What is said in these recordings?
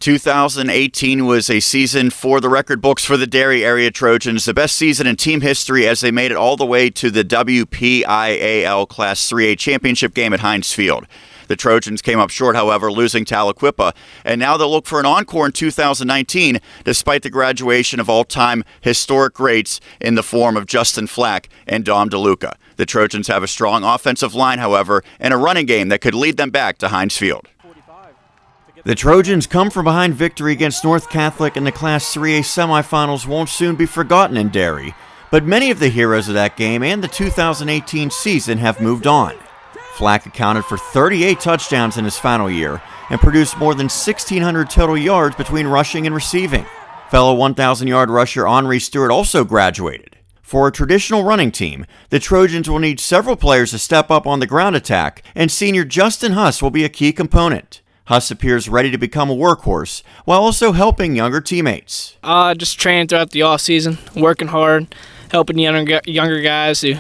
2018 was a season for the record books for the Derry area Trojans, the best season in team history as they made it all the way to the WPIAL Class 3A championship game at Heinz Field. The Trojans came up short, however, losing to Aliquippa, and now they'll look for an encore in 2019, despite the graduation of all-time historic greats in the form of Justin Flack and Dom DeLuca. The Trojans have a strong offensive line, however, and a running game that could lead them back to Heinz Field. The Trojans' come-from-behind victory against North Catholic in the Class 3A semifinals won't soon be forgotten in Derry, but many of the heroes of that game and the 2018 season have moved on. Flack accounted for 38 touchdowns in his final year and produced more than 1,600 total yards between rushing and receiving. Fellow 1,000-yard rusher Henri Stewart also graduated. For a traditional running team, the Trojans will need several players to step up on the ground attack, and senior Justin Huss will be a key component. Huss appears ready to become a workhorse, while also helping younger teammates. Just training throughout the offseason, working hard, helping younger guys who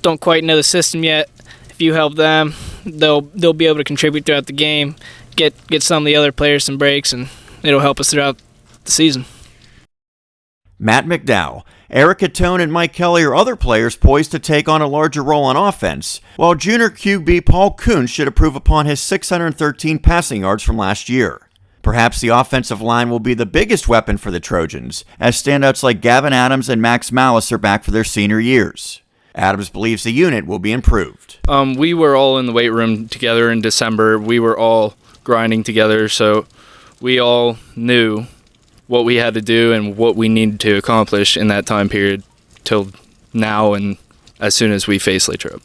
don't quite know the system yet. If you help them, they'll be able to contribute throughout the game, get some of the other players some breaks, and it'll help us throughout the season. Matt McDowell, Eric Catone, and Mike Kelly are other players poised to take on a larger role on offense, while junior QB Paul Kuhn should improve upon his 613 passing yards from last year. Perhaps the offensive line will be the biggest weapon for the Trojans, as standouts like Gavin Adams and Max Malice are back for their senior years. Adams believes the unit will be improved. We were all in the weight room together in December. We were all grinding together, so we all knew what we had to do and what we needed to accomplish in that time period till now and as soon as we face Latrobe.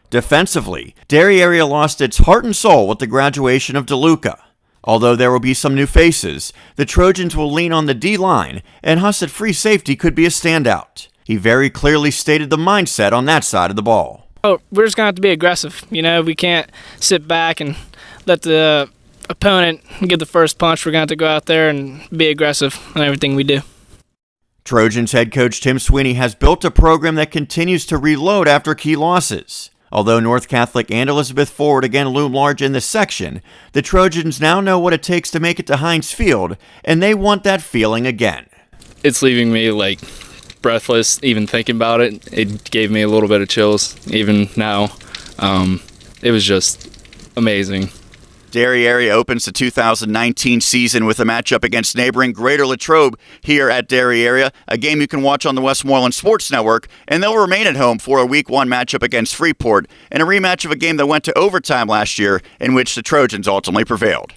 Defensively, Derry area lost its heart and soul with the graduation of DeLuca. Although there will be some new faces, the Trojans will lean on the D-line, and Huss at free safety could be a standout. He very clearly stated the mindset on that side of the ball. We're just going to have to be aggressive. We can't sit back and let the opponent give the first punch. We're going to have to go out there and be aggressive in everything we do. Trojans head coach Tim Sweeney has built a program that continues to reload after key losses. Although North Catholic and Elizabeth Forward again loom large in this section, the Trojans now know what it takes to make it to Heinz Field, and they want that feeling again. It's leaving me breathless even thinking about it. It gave me a little bit of chills even now. It was just amazing. Derry area opens the 2019 season with a matchup against neighboring Greater Latrobe here at Derry area, a game you can watch on the Westmoreland Sports Network, and they'll remain at home for a Week 1 matchup against Freeport and a rematch of a game that went to overtime last year in which the Trojans ultimately prevailed.